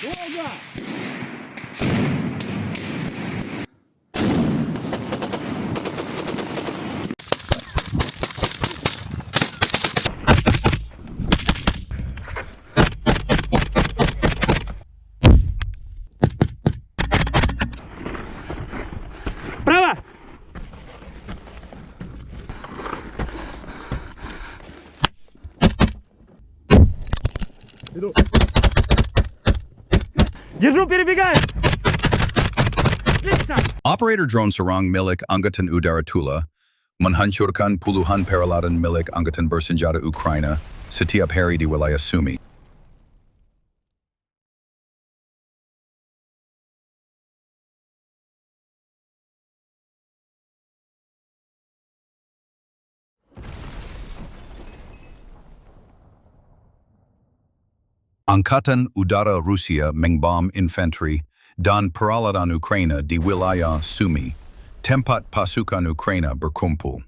Право! Иду. Держу, перебегаю! Отлично! Operator drone serang milik Angkatan Udara Tula menghancurkan puluhan peralatan milik Angkatan Bersenjata Ukraina setiap hari di wilayah Sumy. Angkatan Udara Rusia mengbom infanteri dan peralatan Ukraina di wilayah Sumy, tempat pasukan Ukraina berkumpul.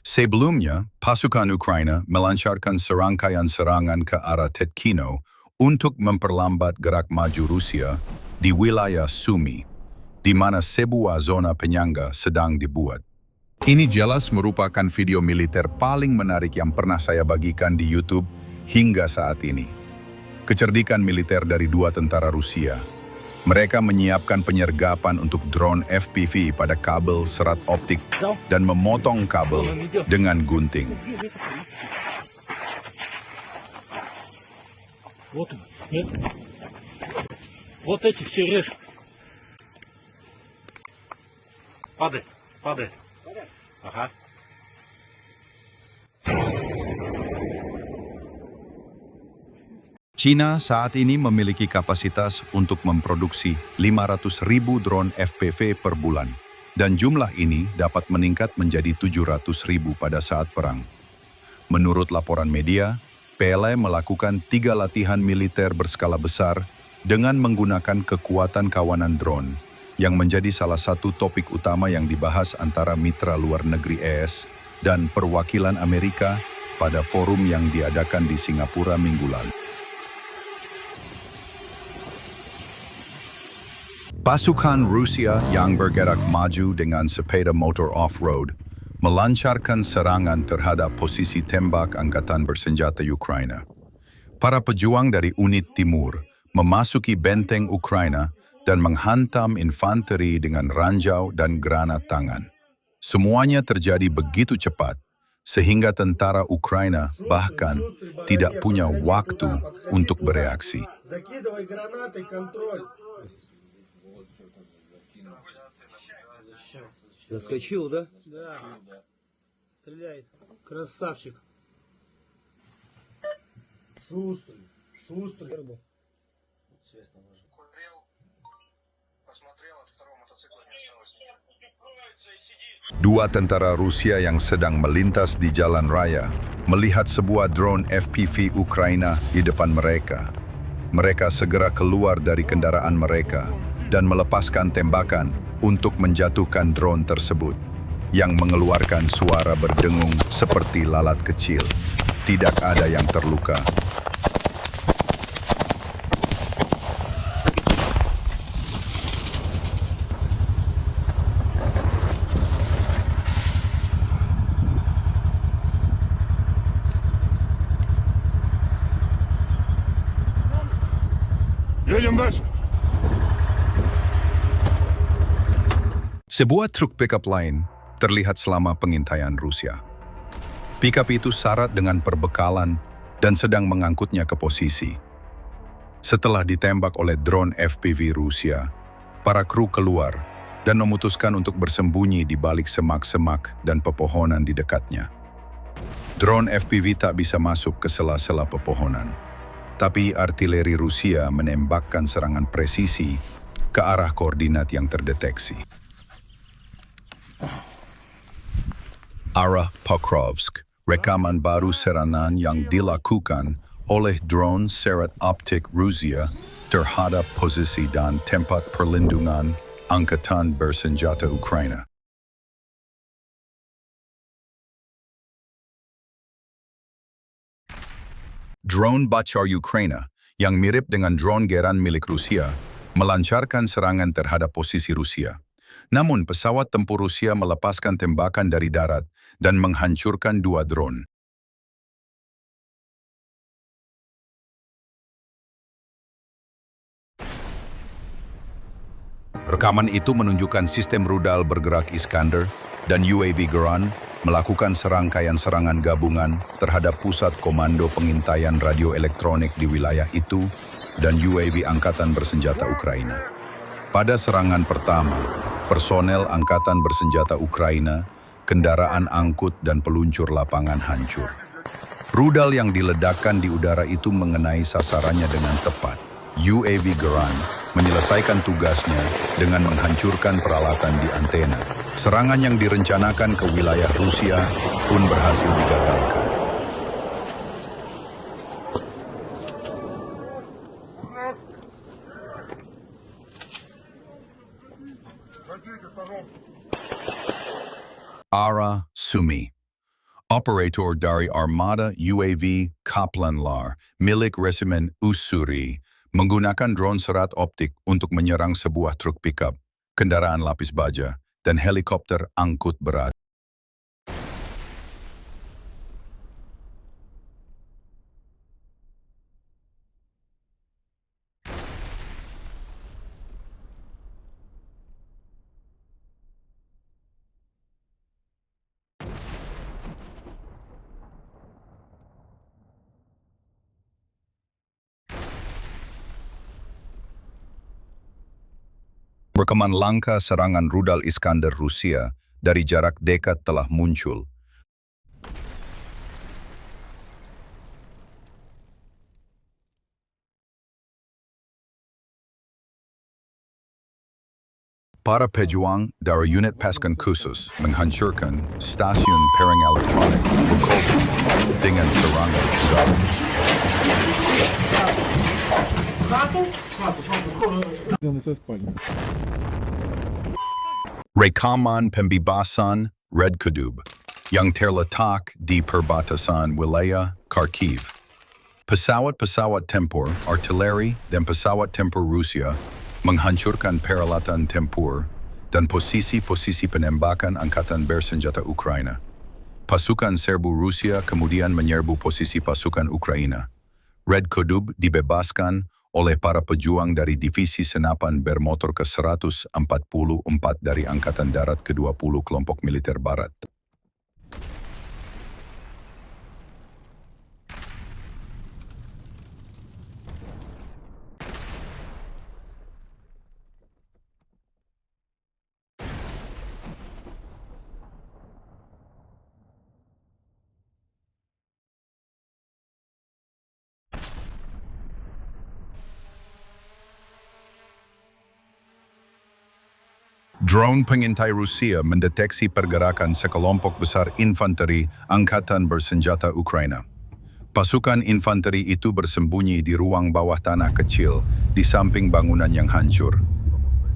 Sebelumnya, pasukan Ukraina melancarkan serangkaian serangan ke arah Tetkino untuk memperlambat gerak maju Rusia di wilayah Sumy, di mana sebuah zona penyangga sedang dibuat. Ini jelas merupakan video militer paling menarik yang pernah saya bagikan di YouTube hingga saat ini. Kecerdikan militer dari dua tentara Rusia. Mereka menyiapkan penyergapan untuk drone FPV pada kabel serat optik dan memotong kabel dengan gunting. Вот он, нет? Вот эти все режь. Падает, падает. Ага. China saat ini memiliki kapasitas untuk memproduksi 500.000 drone FPV per bulan, dan jumlah ini dapat meningkat menjadi 700.000 pada saat perang. Menurut laporan media, PLA melakukan 3 latihan militer berskala besar dengan menggunakan kekuatan kawanan drone, yang menjadi salah satu topik utama yang dibahas antara mitra luar negeri ES dan perwakilan Amerika pada forum yang diadakan di Singapura minggu lalu. Pasukan Rusia yang bergerak maju dengan sepeda motor off-road melancarkan serangan terhadap posisi tembak Angkatan Bersenjata Ukraina. Para pejuang dari unit timur memasuki benteng Ukraina dan menghantam infanteri dengan ranjau dan granat tangan. Semuanya terjadi begitu cepat, sehingga tentara Ukraina bahkan tidak punya waktu untuk bereaksi. Заскочил, да? Да. Стреляет. Красавчик. Шустрый, шустрый. Курил, посмотрел, от второго мотоцикла не осталось ничего. Dua tentara Rusia yang sedang melintas di jalan raya melihat sebuah drone FPV Ukraina di depan mereka. Mereka segera keluar dari kendaraan mereka dan melepaskan tembakan untuk menjatuhkan drone tersebut, yang mengeluarkan suara berdengung seperti lalat kecil. Tidak ada yang terluka. Едем дальше. Sebuah truk pickup lain terlihat selama pengintaian Rusia. Pickup itu syarat dengan perbekalan dan sedang mengangkutnya ke posisi. Setelah ditembak oleh drone FPV Rusia, para kru keluar dan memutuskan untuk bersembunyi di balik semak-semak dan pepohonan di dekatnya. Drone FPV tak bisa masuk ke sela-sela pepohonan, tapi artileri Rusia menembakkan serangan presisi ke arah koordinat yang terdeteksi. Arah Pokrovsk, rekaman baru serangan yang dilakukan oleh drone serat optik Rusia terhadap posisi dan tempat perlindungan Angkatan Bersenjata Ukraina. Drone Bachar Ukraina yang mirip dengan drone Geran milik Rusia, melancarkan serangan terhadap posisi Rusia. Namun pesawat tempur Rusia melepaskan tembakan dari darat dan menghancurkan 2 drone. Rekaman itu menunjukkan sistem rudal bergerak Iskander dan UAV Geran melakukan serangkaian serangan gabungan terhadap pusat komando pengintaian radio elektronik di wilayah itu dan UAV Angkatan Bersenjata Ukraina. Pada serangan pertama, personel Angkatan Bersenjata Ukraina, kendaraan angkut dan peluncur lapangan hancur. Rudal yang diledakkan di udara itu mengenai sasarannya dengan tepat. UAV Geran menyelesaikan tugasnya dengan menghancurkan peralatan di antena. Serangan yang direncanakan ke wilayah Rusia pun berhasil digagalkan. Ara Sumi, operator dari Armada UAV Kaplanlar milik Resimen Ussuri, menggunakan drone serat optik untuk menyerang sebuah truk pickup, kendaraan lapis baja, dan helikopter angkut berat. Rekaman langkah serangan rudal Iskander Rusia dari jarak dekat telah muncul. Para pejuang dari unit pasukan khusus menghancurkan stasiun pering elektronik Bukovic dengan serangan udara. Rekaman pembebasan Red Kudub yang terletak di perbatasan wilayah Kharkiv. Pesawat-pesawat tempur, artileri, dan pesawat tempur Rusia menghancurkan peralatan tempur dan posisi-posisi penembakan Angkatan Bersenjata Ukraina. Pasukan serbu Rusia kemudian menyerbu posisi pasukan Ukraina. Red Kudub dibebaskan oleh para pejuang dari Divisi Senapan Bermotor ke-144 dari Angkatan Darat ke-20 Kelompok Militer Barat. Drone pengintai Rusia mendeteksi pergerakan sekelompok besar infanteri Angkatan Bersenjata Ukraina. Pasukan infanteri itu bersembunyi di ruang bawah tanah kecil di samping bangunan yang hancur.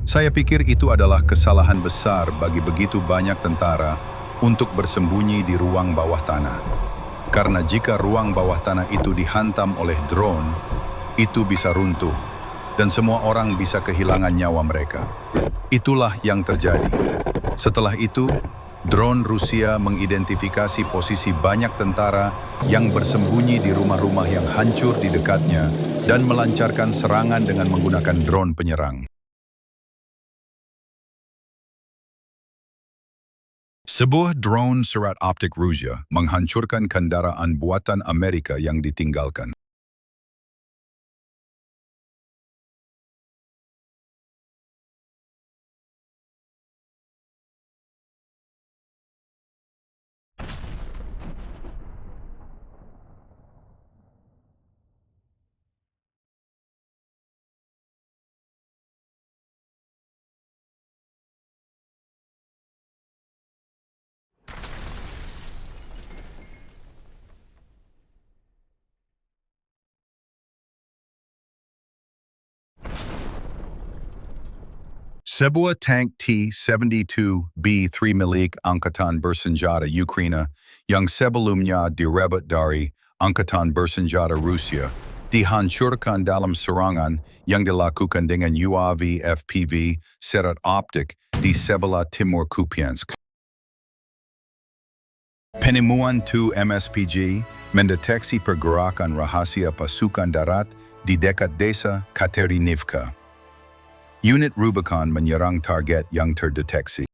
Saya pikir itu adalah kesalahan besar bagi begitu banyak tentara untuk bersembunyi di ruang bawah tanah. Karena jika ruang bawah tanah itu dihantam oleh drone, itu bisa runtuh dan semua orang bisa kehilangan nyawa mereka. Itulah yang terjadi. Setelah itu, drone Rusia mengidentifikasi posisi banyak tentara yang bersembunyi di rumah-rumah yang hancur di dekatnya dan melancarkan serangan dengan menggunakan drone penyerang. Sebuah drone serat optik Rusia menghancurkan kendaraan buatan Amerika yang ditinggalkan. Sebuah tank T-72B3 milik Angkatan Bersenjata Ukraina yang sebelumnya direbut dari Angkatan Bersenjata Rusia dihancurkan dalam serangan yang dilakukan dengan UAV FPV serat optik di sebelah timur Kupiansk. Penemuan 2 MSPG mendeteksi pergerakan rahasia pasukan darat di dekat desa Katerinivka. Unit Rubicon menyerang target yang terdeteksi.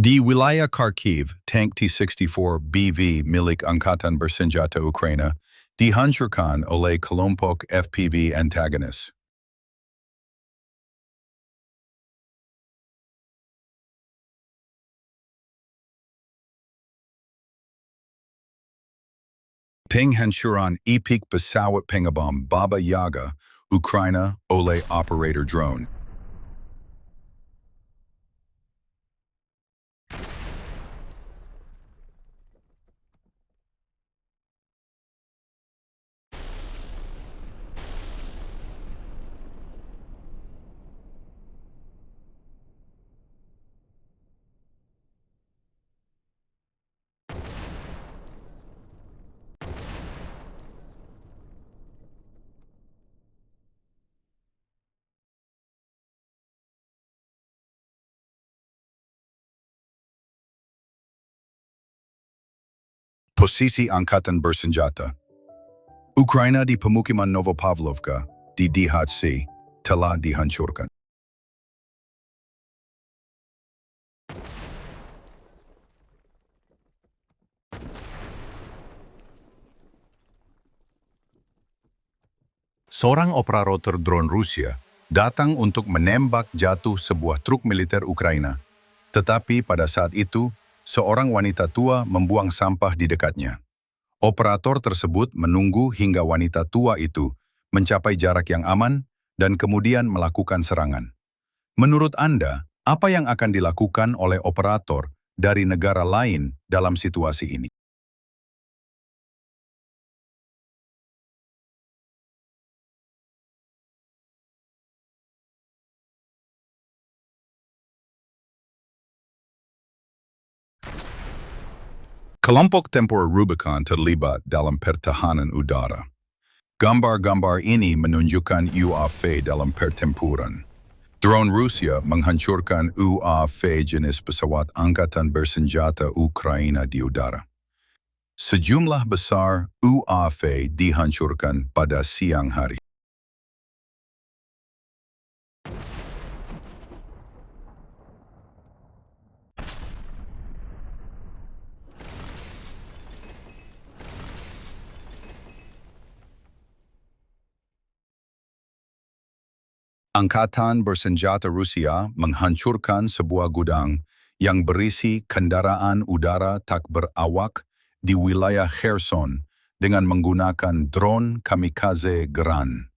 Di wilayah Kharkiv, tank T-64BV milik Angkatan Bersenjata Ukraina dihancurkan oleh kelompok FPV antagonis. Penghancuran ipik pesawat pengabom Baba Yaga, Ukraina oleh operator drone. Posisi Angkatan Bersenjata. Ukraina di pemukiman Novopavlovka di DHC telah dihancurkan. Seorang operator drone Rusia datang untuk menembak jatuh sebuah truk militer Ukraina. Tetapi pada saat itu, seorang wanita tua membuang sampah di dekatnya. Operator tersebut menunggu hingga wanita tua itu mencapai jarak yang aman dan kemudian melakukan serangan. Menurut Anda, apa yang akan dilakukan oleh operator dari negara lain dalam situasi ini? Kelompok tempur Rubicon terlibat dalam pertahanan udara. Gambar-gambar ini menunjukkan UAV dalam pertempuran. Drone Rusia menghancurkan UAV jenis pesawat Angkatan Bersenjata Ukraina di udara. Sejumlah besar UAV dihancurkan pada siang hari. Angkatan Bersenjata Rusia menghancurkan sebuah gudang yang berisi kendaraan udara tak berawak di wilayah Kherson dengan menggunakan drone kamikaze Geran.